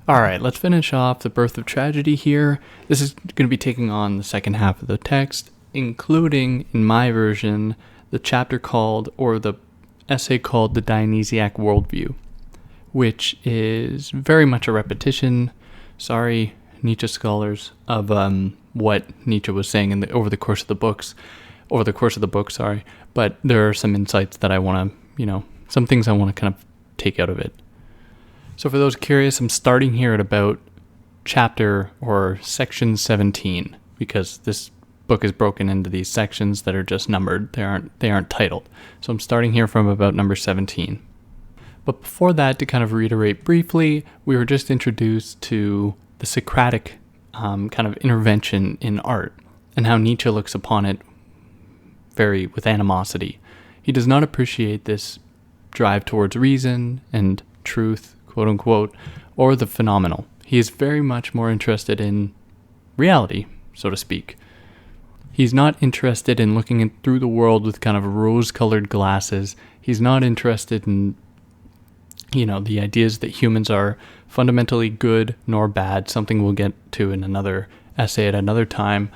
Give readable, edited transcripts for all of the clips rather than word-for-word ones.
All right, let's finish off the birth of tragedy here. This is going to be taking on the second half of the text, including, in my version, the chapter called, or the essay called, The Dionysiac Worldview, which is very much a repetition, sorry, Nietzsche scholars, of what Nietzsche was saying over the course of the book, but there are some insights that I want to, some things I want to kind of take out of it. So for those curious, I'm starting here at about chapter or section 17, because this book is broken into these sections that are just numbered. They aren't titled. So I'm starting here from about number 17. But before that, to kind of reiterate briefly, we were just introduced to the Socratic kind of intervention in art and how Nietzsche looks upon it with animosity. He does not appreciate this drive towards reason and truth, quote unquote, or the phenomenal. He is very much more interested in reality, so to speak. He's not interested in looking through the world with kind of rose-colored glasses. He's not interested in, the ideas that humans are fundamentally good nor bad, something we'll get to in another essay at another time.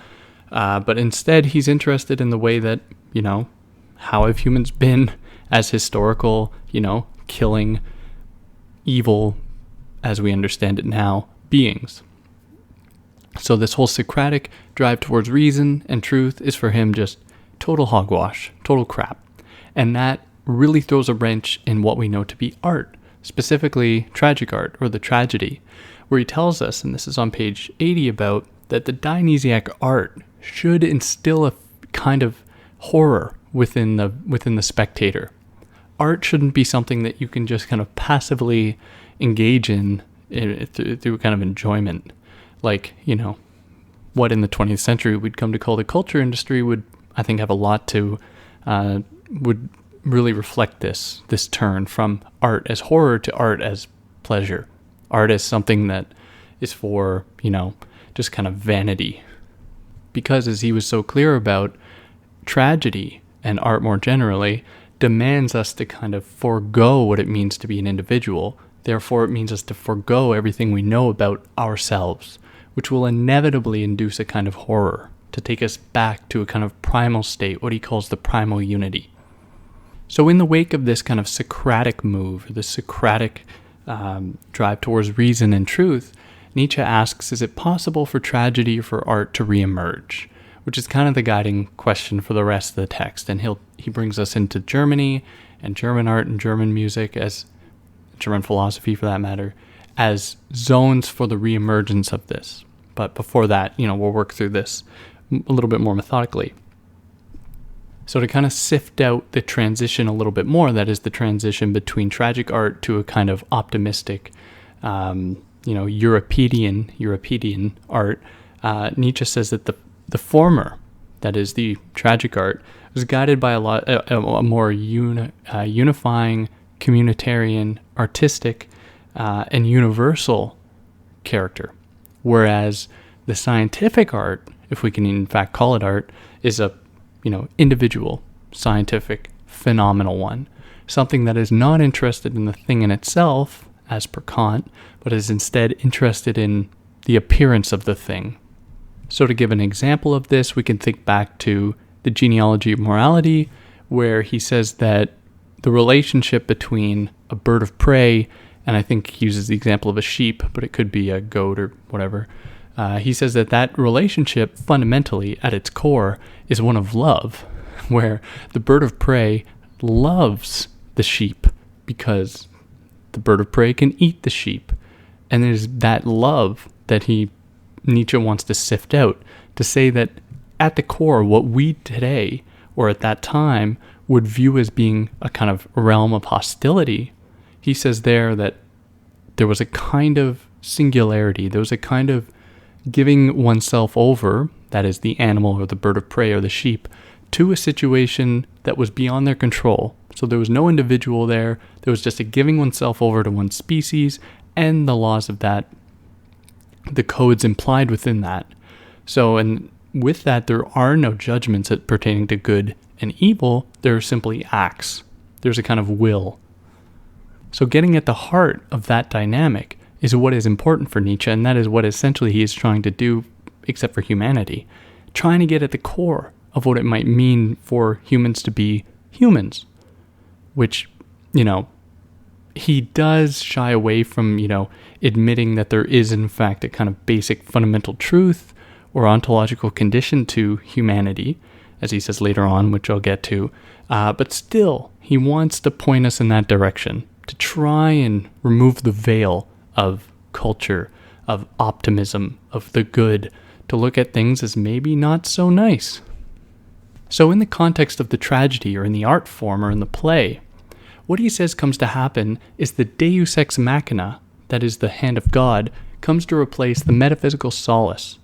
But instead, he's interested in the way that, how have humans been as historical, killing, evil, as we understand it now, beings. So this whole Socratic drive towards reason and truth is for him just total hogwash, total crap. And that really throws a wrench in what we know to be art, specifically tragic art, or the tragedy, where he tells us, and this is on page 80, about that the Dionysiac art should instill a kind of horror within the spectator. Art shouldn't be something that you can just kind of passively engage in through kind of enjoyment. Like, what in the 20th century we'd come to call the culture industry would, I think, have a lot to, would really reflect this turn from art as horror to art as pleasure. Art as something that is for, just kind of vanity. Because as he was so clear about, tragedy and art more generally demands us to kind of forego what it means to be an individual. Therefore, it means us to forego everything we know about ourselves, which will inevitably induce a kind of horror, to take us back to a kind of primal state, what he calls the primal unity. So in the wake of this kind of Socratic move, the Socratic drive towards reason and truth, Nietzsche asks, is it possible for tragedy or for art to reemerge? Which is kind of the guiding question for the rest of the text. And he brings us into Germany and German art and German music, as German philosophy for that matter, as zones for the reemergence of this. But before that, we'll work through this a little bit more methodically. So to kind of sift out the transition a little bit more, that is the transition between tragic art to a kind of optimistic, Euripidean art, Nietzsche says that the former, that is the tragic art, was guided by a more unifying, communitarian, artistic, and universal character, whereas the scientific art, if we can in fact call it art, is a individual, scientific, phenomenal one, something that is not interested in the thing in itself, as per Kant, but is instead interested in the appearance of the thing. So to give an example of this, we can think back to the genealogy of morality, where he says that the relationship between a bird of prey, and I think he uses the example of a sheep, but it could be a goat or whatever. He says that relationship fundamentally at its core is one of love, where the bird of prey loves the sheep because the bird of prey can eat the sheep. And there's that love that Nietzsche wants to sift out, to say that at the core, what we today, or at that time, would view as being a kind of realm of hostility. He says there that there was a kind of singularity, there was a kind of giving oneself over, that is the animal or the bird of prey or the sheep, to a situation that was beyond their control. So there was no individual there, there was just a giving oneself over to one species and the laws of that, the codes implied within that. So, and with that, there are no judgments pertaining to good and evil, there are simply acts. There's a kind of will. So getting at the heart of that dynamic is what is important for Nietzsche, and that is what essentially he is trying to do, except for humanity, trying to get at the core of what it might mean for humans to be humans, which, he does shy away from, admitting that there is in fact a kind of basic fundamental truth or ontological condition to humanity, as he says later on, which I'll get to. But still, he wants to point us in that direction, to try and remove the veil of culture, of optimism, of the good, to look at things as maybe not so nice. So in the context of the tragedy, or in the art form, or in the play, what he says comes to happen is the deus ex machina, that is the hand of God, comes to replace the metaphysical solace.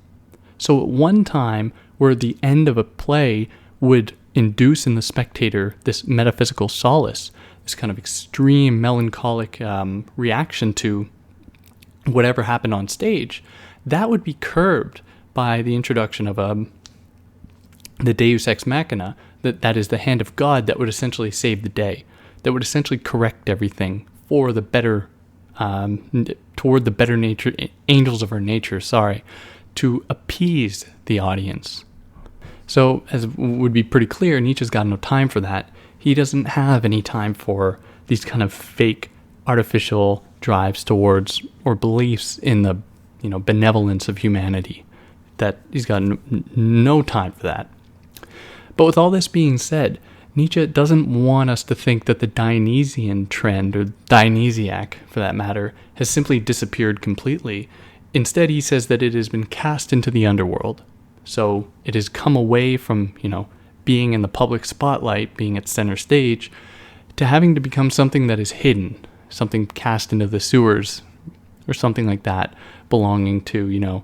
So at one time, where the end of a play would induce in the spectator this metaphysical solace, this kind of extreme melancholic reaction to whatever happened on stage, that would be curbed by the introduction of the deus ex machina, that is the hand of God that would essentially save the day, that would essentially correct everything for the better, toward the better nature, angels of our nature, to appease the audience. So, as would be pretty clear, Nietzsche's got no time for that. He doesn't have any time for these kind of fake, artificial drives towards, or beliefs in the, benevolence of humanity. That he's got no time for that. But with all this being said, Nietzsche doesn't want us to think that the Dionysian trend, or Dionysiac for that matter, has simply disappeared completely. Instead, he says that it has been cast into the underworld. So it has come away from, being in the public spotlight, being at center stage, to having to become something that is hidden, something cast into the sewers, or something like that, belonging to,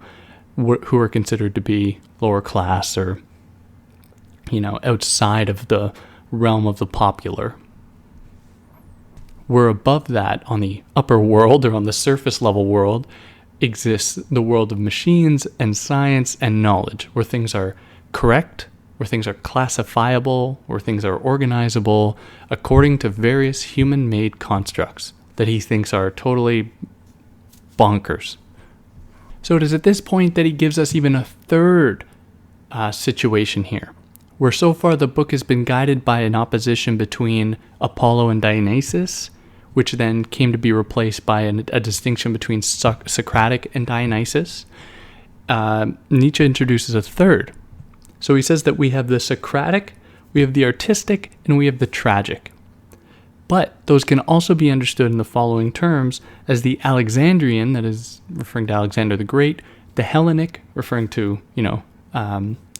who are considered to be lower class, or, outside of the realm of the popular. Where above that, on the upper world, or on the surface level world, exists the world of machines and science and knowledge, where things are correct, where things are classifiable, where things are organizable according to various human-made constructs that he thinks are totally bonkers. So it is at this point that he gives us even a third situation here, where so far the book has been guided by an opposition between Apollo and Dionysus, which then came to be replaced by a distinction between Socratic and Dionysus. Nietzsche introduces a third. So he says that we have the Socratic, we have the artistic, and we have the tragic. But those can also be understood in the following terms as the Alexandrian, that is referring to Alexander the Great, the Hellenic, referring to,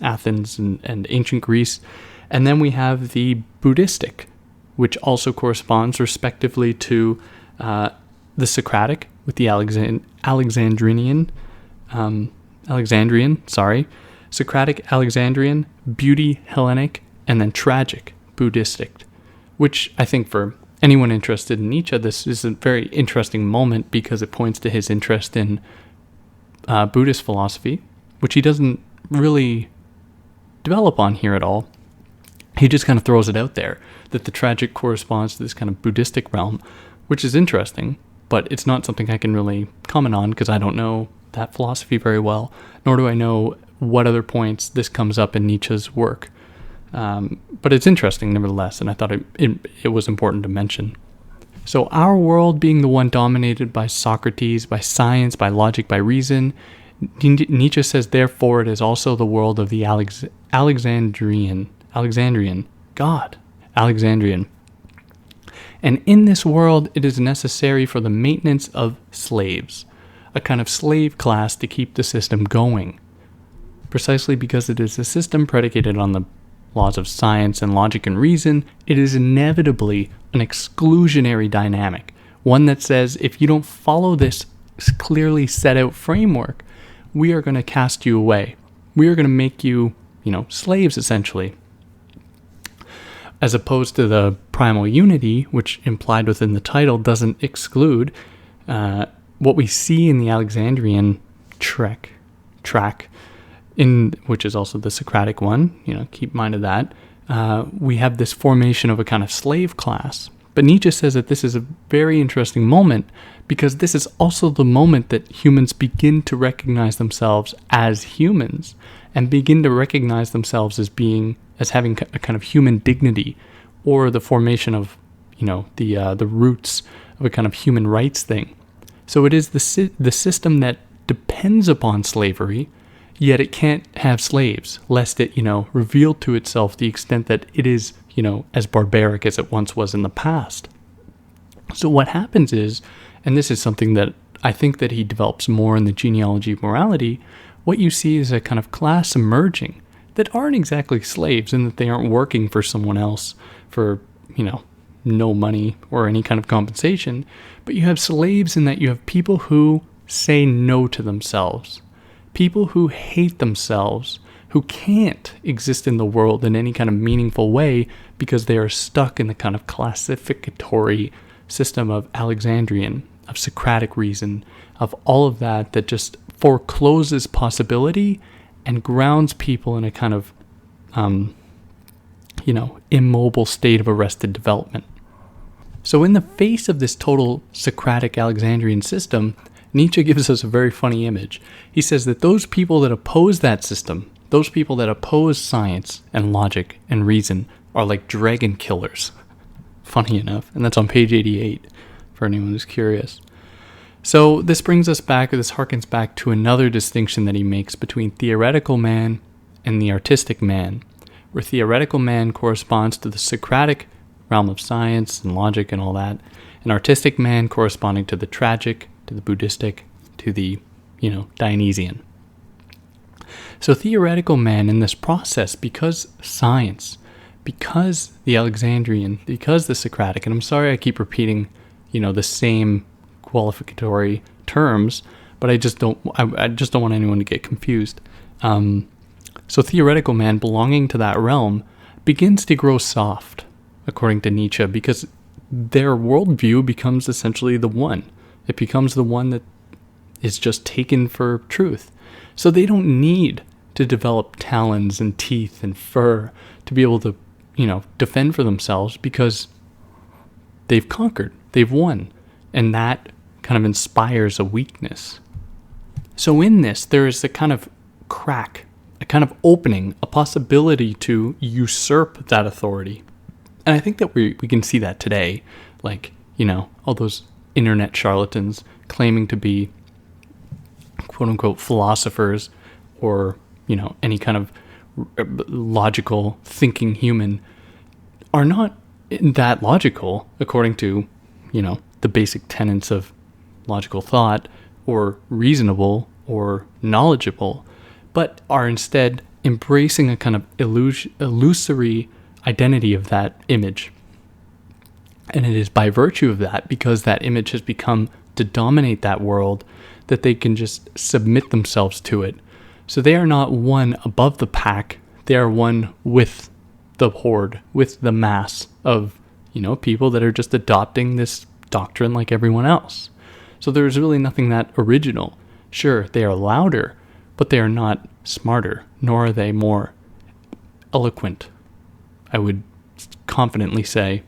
Athens and ancient Greece, and then we have the Buddhistic, which also corresponds respectively to the Socratic with the Alexandrian, Socratic, Alexandrian, beauty, Hellenic, and then tragic, Buddhistic, which I think for anyone interested in Nietzsche, this is a very interesting moment because it points to his interest in Buddhist philosophy, which he doesn't really develop on here at all. He just kind of throws it out there, that the tragic corresponds to this kind of Buddhistic realm, which is interesting, but it's not something I can really comment on because I don't know that philosophy very well, nor do I know what other points this comes up in Nietzsche's work. But it's interesting nevertheless, and I thought it was important to mention. So our world being the one dominated by Socrates, by science, by logic, by reason, Nietzsche says, therefore, it is also the world of the Alexandrian. And in this world, it is necessary for the maintenance of slaves, a kind of slave class to keep the system going. Precisely because it is a system predicated on the laws of science and logic and reason, it is inevitably an exclusionary dynamic, one that says, if you don't follow this clearly set out framework, we are going to cast you away. We are going to make you, slaves essentially. As opposed to the primal unity, which implied within the title doesn't exclude, what we see in the Alexandrian track, which is also the Socratic one, keep in mind of that, we have this formation of a kind of slave class. But Nietzsche says that this is a very interesting moment because this is also the moment that humans begin to recognize themselves as humans and begin to recognize themselves as having a kind of human dignity, or the formation of, the roots of a kind of human rights thing. So it is the system that depends upon slavery, yet it can't have slaves, lest it, reveal to itself the extent that it is, as barbaric as it once was in the past. So what happens is, and this is something that I think that he develops more in the genealogy of morality, what you see is a kind of class emerging that aren't exactly slaves in that they aren't working for someone else for, no money or any kind of compensation, but you have slaves in that you have people who say no to themselves, people who hate themselves, who can't exist in the world in any kind of meaningful way because they are stuck in the kind of classificatory system of Alexandrian, of Socratic reason, of all of that just forecloses possibility and grounds people in a kind of, immobile state of arrested development. So in the face of this total Socratic Alexandrian system, Nietzsche gives us a very funny image. He says that those people that oppose that system, those people that oppose science and logic and reason, are like dragon killers. Funny enough. And that's on page 88, for anyone who's curious. So this harkens back to another distinction that he makes between theoretical man and the artistic man, where theoretical man corresponds to the Socratic realm of science and logic and all that, and artistic man corresponding to the tragic, to the Buddhistic, to the, Dionysian. So theoretical man in this process, because science, because the Alexandrian, because the Socratic, and I'm sorry I keep repeating, the same qualificatory terms, but I just don't want anyone to get confused. So theoretical man belonging to that realm begins to grow soft, according to Nietzsche, because their worldview becomes essentially the one. It becomes the one that is just taken for truth. So they don't need to develop talons and teeth and fur to be able to, defend for themselves, because they've conquered, they've won, and that kind of inspires a weakness. So in this, there is a kind of crack, a kind of opening, a possibility to usurp that authority. And I think that we can see that today, like, all those internet charlatans claiming to be quote unquote philosophers or, any kind of logical thinking human are not that logical according to, the basic tenets of logical thought, or reasonable or knowledgeable, but are instead embracing a kind of illusory identity of that image. And it is by virtue of that, because that image has become to dominate that world, that they can just submit themselves to it. So they are not one above the pack, they are one with the horde, with the mass of, people that are just adopting this doctrine like everyone else. So there's really nothing that original. Sure, they are louder, but they are not smarter, nor are they more eloquent, I would confidently say.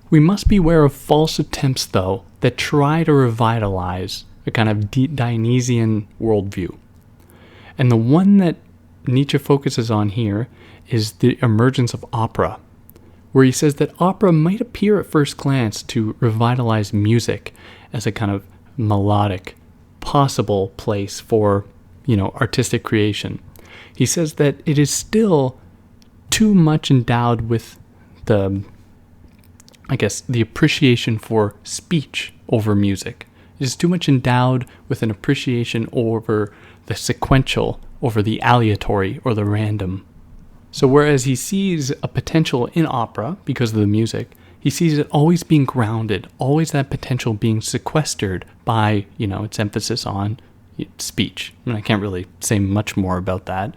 We must beware of false attempts, though, that try to revitalize a kind of Dionysian worldview. And the one that Nietzsche focuses on here is the emergence of opera, where he says that opera might appear at first glance to revitalize music as a kind of melodic, possible place for, artistic creation. He says that it is still too much endowed with the appreciation for speech over music. It is too much endowed with an appreciation over the sequential, over the aleatory or the random. So whereas he sees a potential in opera because of the music, he sees it always being grounded, always that potential being sequestered by, its emphasis on speech. I can't really say much more about that.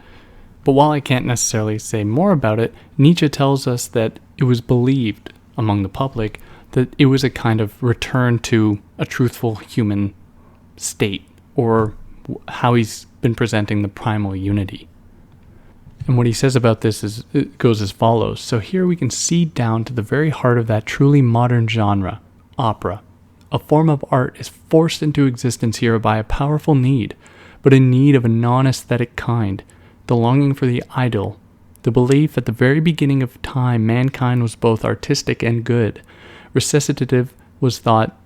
But while I can't necessarily say more about it, Nietzsche tells us that it was believed among the public that it was a kind of return to a truthful human state, or how he's been presenting the primal unity. And what he says about this is, it goes as follows. So here we can see down to the very heart of that truly modern genre, opera. A form of art is forced into existence here by a powerful need, but a need of a non-aesthetic kind, the longing for the ideal, the belief at the very beginning of time mankind was both artistic and good. Recitative was thought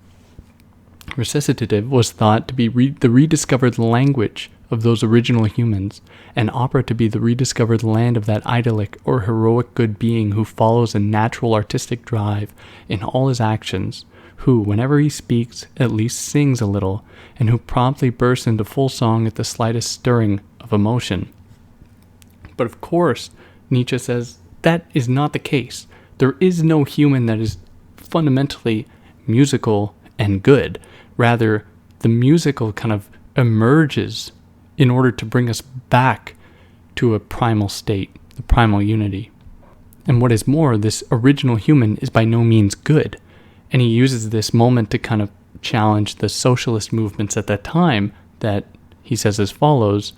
to be the rediscovered language of those original humans, and opera to be the rediscovered land of that idyllic or heroic good being who follows a natural artistic drive in all his actions, who, whenever he speaks, at least sings a little, and who promptly bursts into full song at the slightest stirring of emotion. But of course, Nietzsche says that is not the case. There is no human that is fundamentally musical and good. Rather, the musical kind of emerges in order to bring us back to a primal state, the primal unity. And what is more, this original human is by no means good. And he uses this moment to kind of challenge the socialist movements at that time that he says as follows,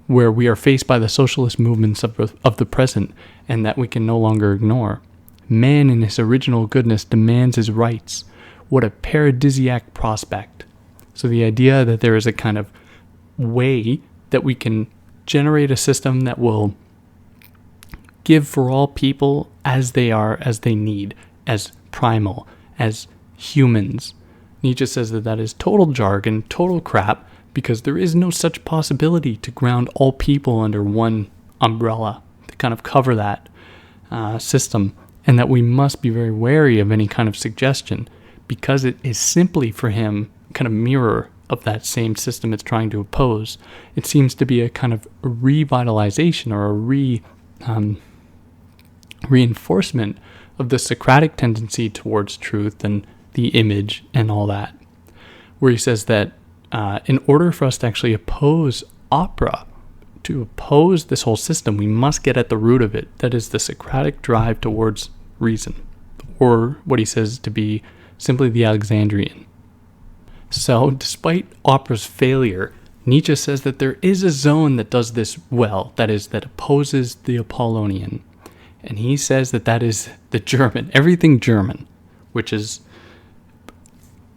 where we are faced by the socialist movements of the present and that we can no longer ignore. Man in his original goodness demands his rights. What a paradisiac prospect. So the idea that there is a kind of way that we can generate a system that will give for all people as they are, as they need, as primal, as humans. Nietzsche says that that is total jargon, total crap, because there is no such possibility to ground all people under one umbrella to kind of cover that system, and that we must be very wary of any kind of suggestion because it is simply for him kind of mirror of that same system it's trying to oppose. It seems to be a kind of revitalization or a reinforcement of the Socratic tendency towards truth and the image and all that, where he says that in order for us to actually oppose opera, to oppose this whole system, we must get at the root of it. That is the Socratic drive towards reason, or what he says to be simply the Alexandrian. So, despite opera's failure, Nietzsche says that there is a zone that does this well, that is, that opposes the Apollonian. And he says that that is the German, everything German, which is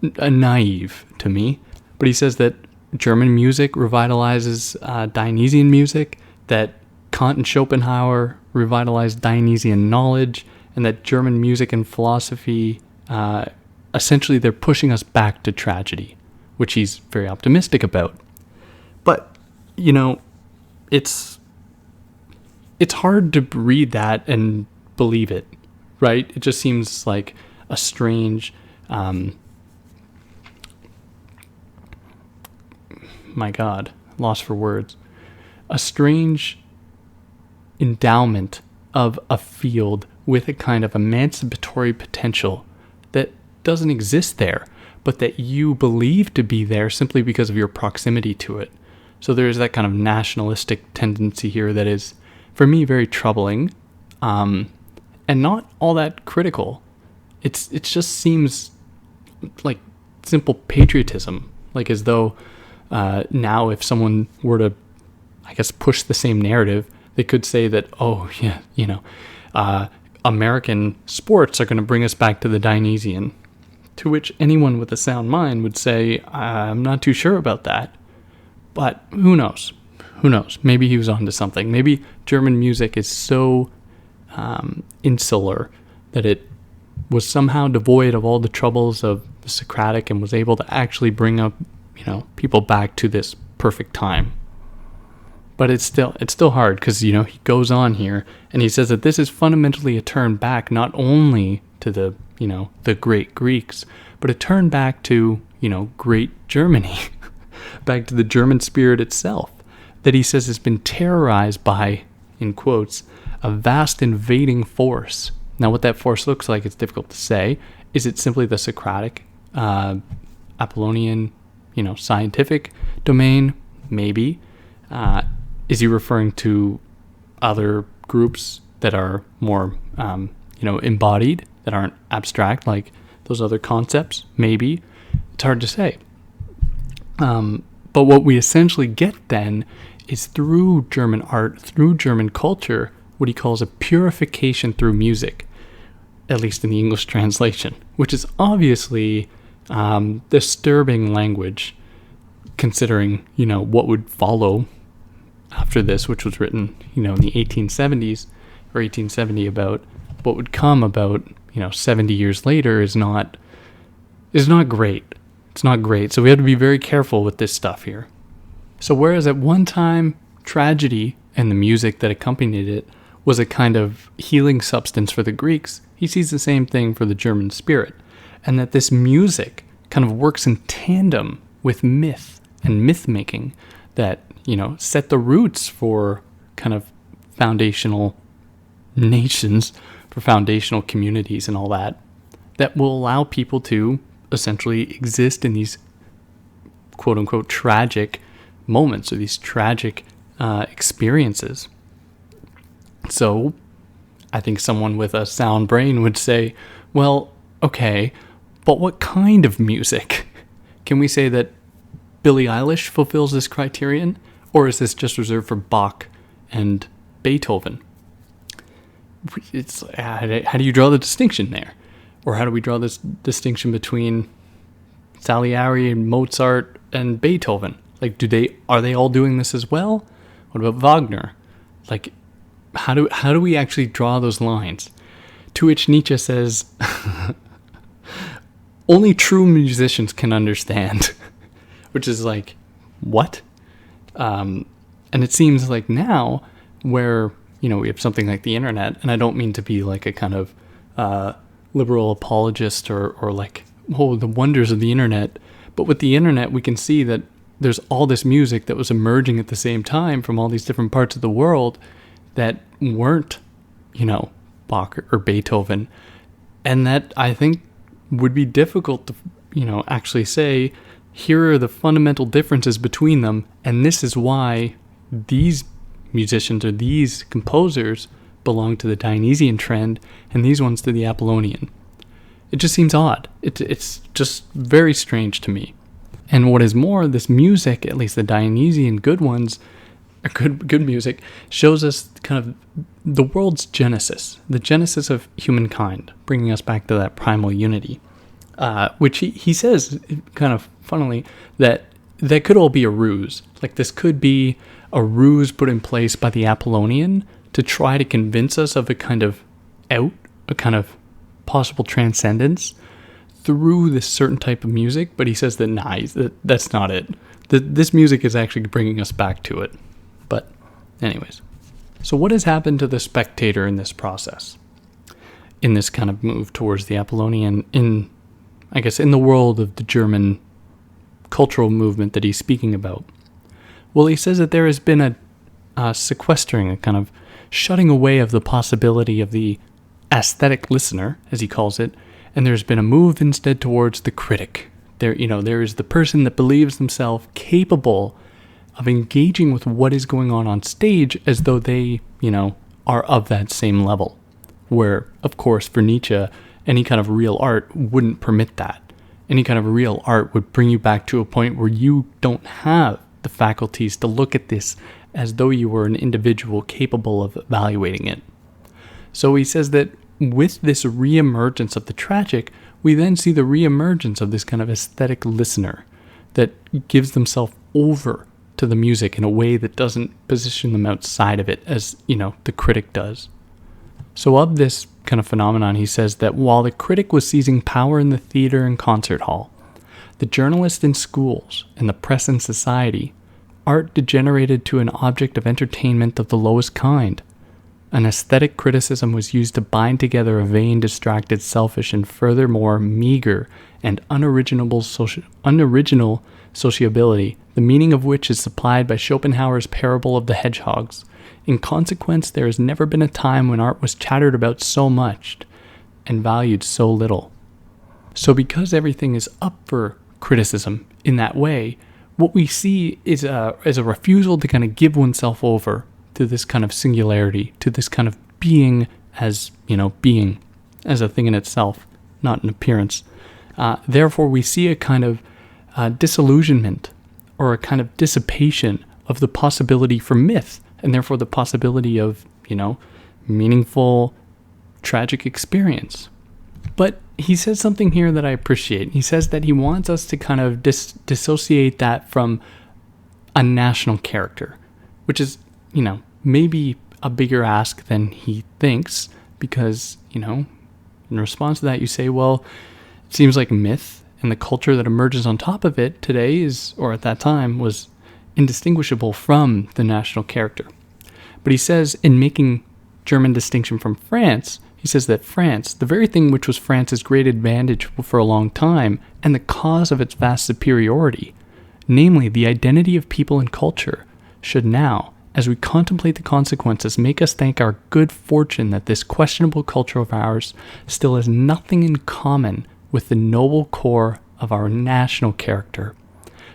naive to me. But he says that German music revitalizes Dionysian music, that Kant and Schopenhauer revitalized Dionysian knowledge, and that German music and philosophy, essentially they're pushing us back to tragedy, which he's very optimistic about. But, you know, it's hard to read that and believe it, right? It just seems like a strange, my God, lost for words, a strange endowment of a field with a kind of emancipatory potential that doesn't exist there, but that you believe to be there simply because of your proximity to it. So there is that kind of nationalistic tendency here that is, for me, very troubling, and not all that critical. It just seems like simple patriotism, like as though now if someone were to, I guess, push the same narrative, they could say that, oh yeah, you know, American sports are going to bring us back to the Dionysian. To which anyone with a sound mind would say, I'm not too sure about that. But who knows? Who knows? Maybe he was onto something. Maybe German music is so insular that it was somehow devoid of all the troubles of the Socratic and was able to actually bring up, you know, people back to this perfect time. But it's still hard because, you know, he goes on here and he says that this is fundamentally a turn back not only to the, you know, the great Greeks, but a turn back to, you know, great Germany, back to the German spirit itself, that he says has been terrorized by, in quotes, a vast invading force. Now, what that force looks like, it's difficult to say. Is it simply the Socratic, Apollonian, you know, scientific domain? Maybe. Is he referring to other groups that are more, you know, embodied, that aren't abstract like those other concepts? Maybe. It's hard to say. But what we essentially get then is through German art, through German culture, what he calls a purification through music, at least in the English translation, which is obviously disturbing language, considering, what would follow after this, which was written, in the 1870s or 1870, about what would come about, 70 years later is not great. It's not great. So we have to be very careful with this stuff here. So whereas at one time, tragedy and the music that accompanied it was a kind of healing substance for the Greeks, he sees the same thing for the German spirit, and that this music kind of works in tandem with myth and myth-making that, set the roots for kind of foundational nations, for foundational communities and all that will allow people to essentially exist in these quote-unquote tragic moments or these tragic experiences. So I think someone with a sound brain would say, well, okay, but what kind of music? Can we say that Billie Eilish fulfills this criterion? Or is this just reserved for Bach and Beethoven? It's how do you draw the distinction there? Or how do we draw this distinction between Salieri and Mozart and Beethoven? Like, are they all doing this as well? What about Wagner? Like, how do we actually draw those lines? To which Nietzsche says, only true musicians can understand. Which is like, what? And it seems like now, where, we have something like the internet, and I don't mean to be like a kind of liberal apologist or like, oh, the wonders of the internet. But with the internet, we can see that there's all this music that was emerging at the same time from all these different parts of the world that weren't, Bach or Beethoven. And that I think would be difficult to, actually say, here are the fundamental differences between them, and this is why these musicians or these composers belong to the Dionysian trend, and these ones to the Apollonian. It just seems odd. It's just very strange to me. And what is more, this music, at least the Dionysian good ones, or good music, shows us kind of the world's genesis, the genesis of humankind, bringing us back to that primal unity. Which he says, kind of funnily, that could all be a ruse. Like, this could be a ruse put in place by the Apollonian to try to convince us of a kind of a kind of possible transcendence through this certain type of music. But he says that, that's not it. This music is actually bringing us back to it. But anyways, so what has happened to the spectator in this process? In this kind of move towards the Apollonian, in the world of the German cultural movement that he's speaking about? Well, he says that there has been a sequestering, a kind of shutting away of the possibility of the aesthetic listener, as he calls it, and there's been a move instead towards the critic. There is the person that believes themselves capable of engaging with what is going on stage as though they, are of that same level. Where, of course, for Nietzsche, any kind of real art wouldn't permit that. Any kind of real art would bring you back to a point where you don't have the faculties to look at this as though you were an individual capable of evaluating it. So he says that with this reemergence of the tragic, we then see the reemergence of this kind of aesthetic listener that gives themselves over to the music in a way that doesn't position them outside of it as, the critic does. So of this kind of phenomenon, he says that while the critic was seizing power in the theater and concert hall, the journalist in schools, and the press in society, art degenerated to an object of entertainment of the lowest kind. An aesthetic criticism was used to bind together a vain, distracted, selfish, and furthermore meager and unoriginal sociability, the meaning of which is supplied by Schopenhauer's parable of the hedgehogs. In consequence, there has never been a time when art was chattered about so much and valued so little. So because everything is up for criticism in that way, what we see is a refusal to kind of give oneself over to this kind of singularity, to this kind of being as, being as a thing in itself, not an appearance. Therefore, we see a kind of disillusionment or a kind of dissipation of the possibility for myth, and therefore the possibility of, meaningful, tragic experience. But he says something here that I appreciate. He says that he wants us to kind of dissociate that from a national character, which is, maybe a bigger ask than he thinks, because, in response to that, you say, well, it seems like myth and the culture that emerges on top of it today is, or at that time, was indistinguishable from the national character. But he says, in making German distinction from France, he says that France, the very thing which was France's great advantage for a long time, and the cause of its vast superiority, namely the identity of people and culture, should now, as we contemplate the consequences, make us thank our good fortune that this questionable culture of ours still has nothing in common with the noble core of our national character.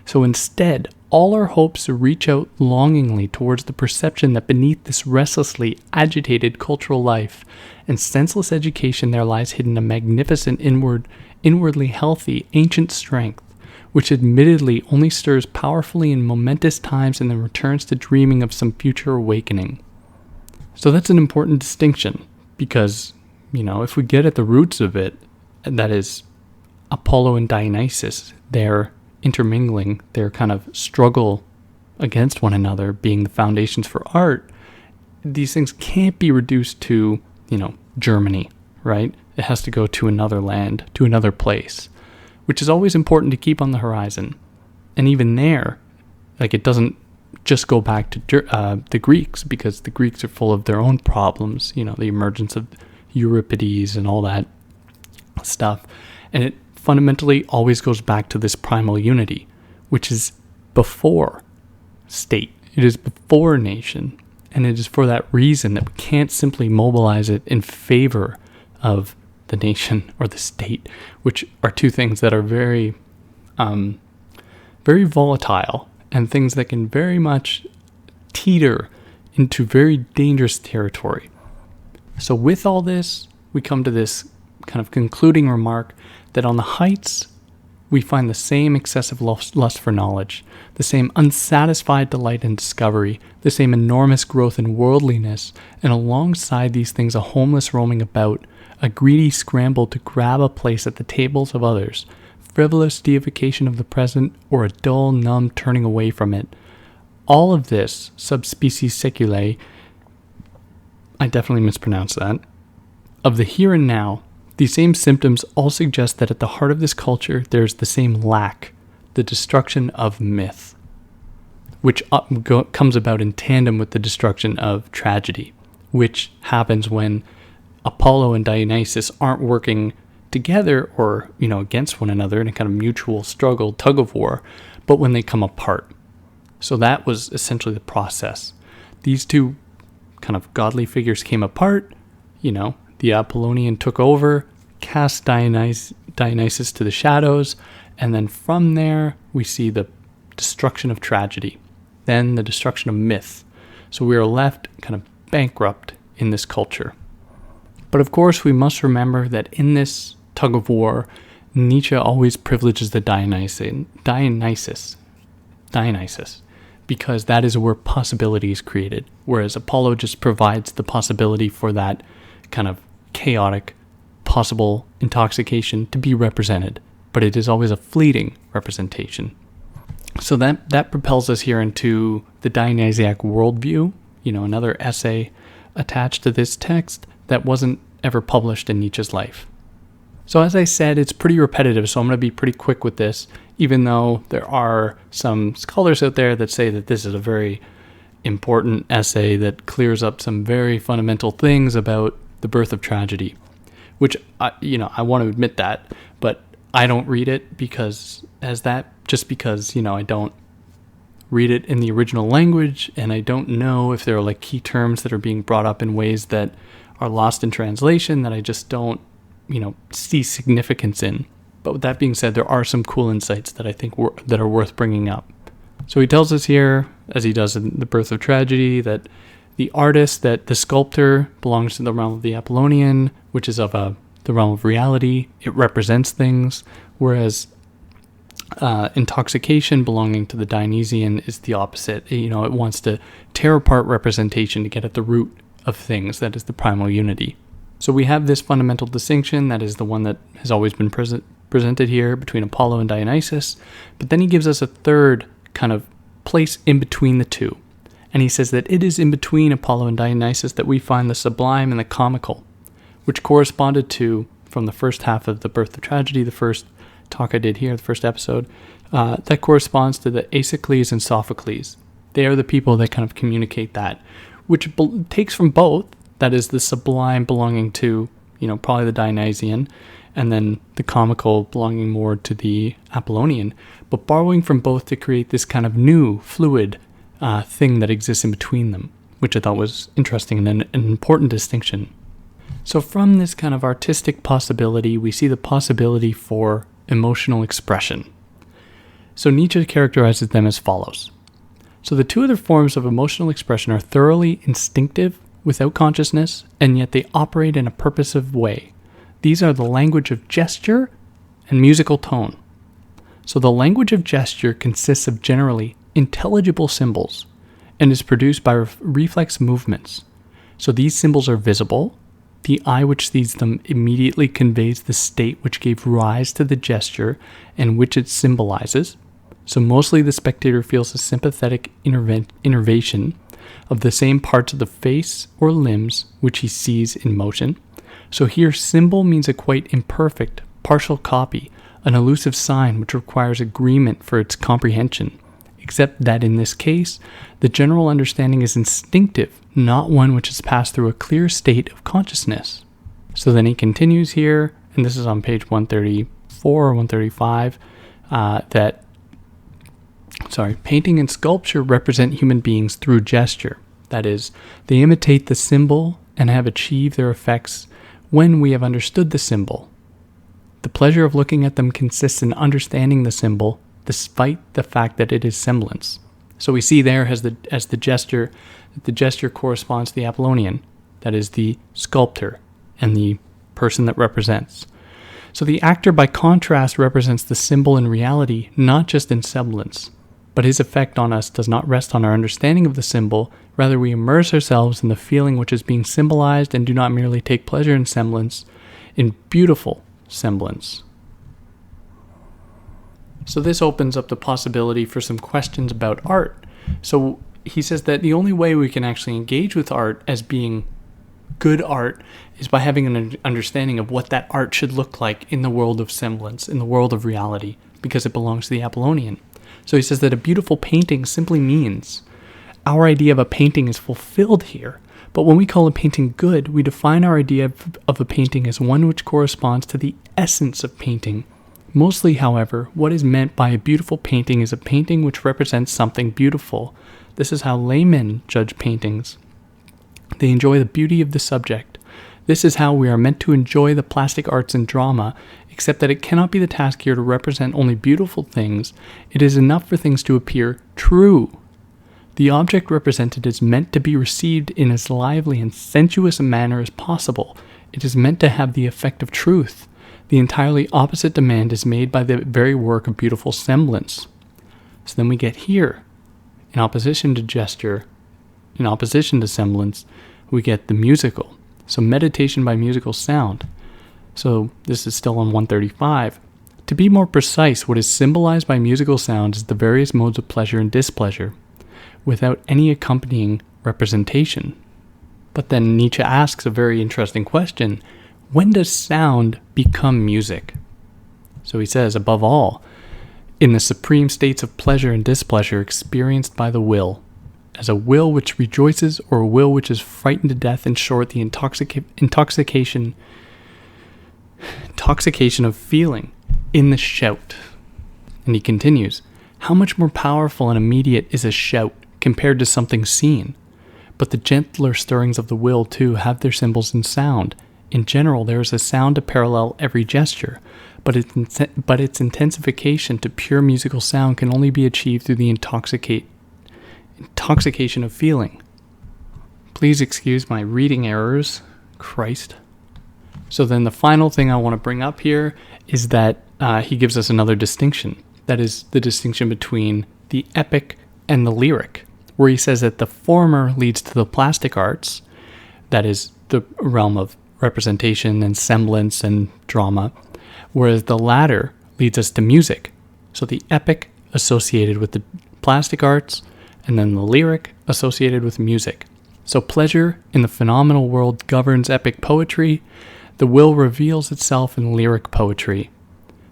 So instead, all our hopes reach out longingly towards the perception that beneath this restlessly agitated cultural life and senseless education there lies hidden a magnificent inwardly healthy ancient strength, which admittedly only stirs powerfully in momentous times and then returns to dreaming of some future awakening. So that's an important distinction, because, if we get at the roots of it, that is Apollo and Dionysus, their intermingling, their kind of struggle against one another being the foundations for art, these things can't be reduced to, Germany, right? It has to go to another land, to another place, which is always important to keep on the horizon. And even there, it doesn't just go back to the Greeks, because the Greeks are full of their own problems, the emergence of Euripides and all that stuff. And it fundamentally always goes back to this primal unity, which is before state. It is before nation. And it is for that reason that we can't simply mobilize it in favor of the nation or the state, which are two things that are very, very volatile, and things that can very much teeter into very dangerous territory. So with all this, we come to this kind of concluding remark that on the heights, we find the same excessive lust for knowledge, the same unsatisfied delight in discovery, the same enormous growth in worldliness, and alongside these things a homeless roaming about, a greedy scramble to grab a place at the tables of others, frivolous deification of the present, or a dull, numb turning away from it. All of this, subspecies seculae, I definitely mispronounced that, of the here and now, these same symptoms all suggest that at the heart of this culture there is the same lack, the destruction of myth, which comes about in tandem with the destruction of tragedy, which happens when Apollo and Dionysus aren't working together or, against one another in a kind of mutual struggle, tug of war, but when they come apart. So that was essentially the process. These two kind of godly figures came apart, the Apollonian took over, cast Dionysus to the shadows, and then from there we see the destruction of tragedy, then the destruction of myth. So we are left kind of bankrupt in this culture. But of course we must remember that in this tug of war, Nietzsche always privileges the Dionysus, because that is where possibility is created, whereas Apollo just provides the possibility for that kind of chaotic possible intoxication to be represented, but it is always a fleeting representation. So that propels us here into the Dionysiac worldview, another essay attached to this text that wasn't ever published in Nietzsche's life. So as I said, it's pretty repetitive, so I'm going to be pretty quick with this, even though there are some scholars out there that say that this is a very important essay that clears up some very fundamental things about the birth of tragedy, which, I want to admit that, but I don't read it because I don't read it in the original language, and I don't know if there are key terms that are being brought up in ways that are lost in translation that I just don't, see significance in. But with that being said, there are some cool insights that I think that are worth bringing up. So he tells us here, as he does in The Birth of Tragedy, that the sculptor belongs to the realm of the Apollonian, which is of the realm of reality. It represents things, whereas Intoxication, belonging to the Dionysian, is the opposite. It wants to tear apart representation to get at the root of things, that is the primal unity. So we have this fundamental distinction, that is the one that has always been presented here between Apollo and Dionysus, but then he gives us a third kind of place in between the two. And he says that it is in between Apollo and Dionysus that we find the sublime and the comical, which corresponded to, from the first half of The Birth of Tragedy, the first talk I did here, the first episode, that corresponds to the Aeschylus and Sophocles. They are the people that kind of communicate that, which takes from both, that is the sublime belonging to, probably the Dionysian, and then the comical belonging more to the Apollonian, but borrowing from both to create this kind of new, fluid thing that exists in between them, which I thought was interesting and an important distinction. So from this kind of artistic possibility, we see the possibility for emotional expression. So Nietzsche characterizes them as follows. So the two other forms of emotional expression are thoroughly instinctive, without consciousness, and yet they operate in a purposive way. These are the language of gesture and musical tone. So the language of gesture consists of generally intelligible symbols and is produced by reflex movements. So these symbols are visible. The eye which sees them immediately conveys the state which gave rise to the gesture and which it symbolizes. So mostly the spectator feels a sympathetic innervation of the same parts of the face or limbs which he sees in motion. So here symbol means a quite imperfect, partial copy, an elusive sign which requires agreement for its comprehension, except that in this case, the general understanding is instinctive, not one which has passed through a clear state of consciousness. So then he continues here, and this is on page 134 or 135, painting and sculpture represent human beings through gesture. That is, they imitate the symbol and have achieved their effects when we have understood the symbol. The pleasure of looking at them consists in understanding the symbol, despite the fact that it is semblance. So we see there as the gesture, that the gesture corresponds to the Apollonian, that is the sculptor and the person that represents. So the actor, by contrast, represents the symbol in reality, not just in semblance. But his effect on us does not rest on our understanding of the symbol. Rather, we immerse ourselves in the feeling which is being symbolized and do not merely take pleasure in semblance, in beautiful semblance. So this opens up the possibility for some questions about art. So he says that the only way we can actually engage with art as being good art is by having an understanding of what that art should look like in the world of semblance, in the world of reality, because it belongs to the Apollonian. So he says that a beautiful painting simply means our idea of a painting is fulfilled here. But when we call a painting good, we define our idea of a painting as one which corresponds to the essence of painting. Mostly, however, what is meant by a beautiful painting is a painting which represents something beautiful. This is how laymen judge paintings. They enjoy the beauty of the subject. This is how we are meant to enjoy the plastic arts and drama, except that it cannot be the task here to represent only beautiful things. It is enough for things to appear true. The object represented is meant to be received in as lively and sensuous a manner as possible. It is meant to have the effect of truth. The entirely opposite demand is made by the very work of beautiful semblance. So then we get here, in opposition to gesture, in opposition to semblance, we get the musical. So meditation by musical sound. So this is still on 135. To be more precise, what is symbolized by musical sound is the various modes of pleasure and displeasure, without any accompanying representation. But then Nietzsche asks a very interesting question. When does sound become music? So he says, above all, in the supreme states of pleasure and displeasure experienced by the will, as a will which rejoices or a will which is frightened to death, in short, the intoxication of feeling in the shout. And he continues, how much more powerful and immediate is a shout compared to something seen? But the gentler stirrings of the will, too, have their symbols in sound. In general, there is a sound to parallel every gesture, but its intensification to pure musical sound can only be achieved through the intoxication of feeling. Please excuse my reading errors. Christ. So then the final thing I want to bring up here is that he gives us another distinction. that is the distinction between the epic and the lyric, where he says that the former leads to the plastic arts, that is the realm of representation and semblance and drama, whereas the latter leads us to music. So the epic associated with the plastic arts, and then the lyric associated with music. So pleasure in the phenomenal world governs epic poetry. The will reveals itself in lyric poetry.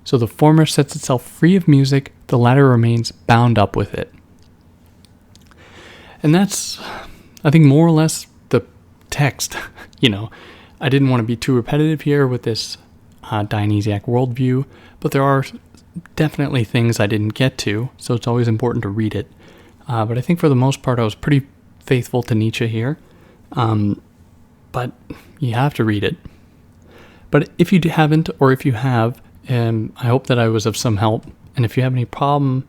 So the former sets itself free of music, the latter remains bound up with it. And that's, I think, more or less the text. I didn't want to be too repetitive here with this Dionysiac worldview, but there are definitely things I didn't get to, so it's always important to read it. But I think for the most part, I was pretty faithful to Nietzsche here. But you have to read it. But if you haven't, or if you have, I hope that I was of some help. And if you have any problem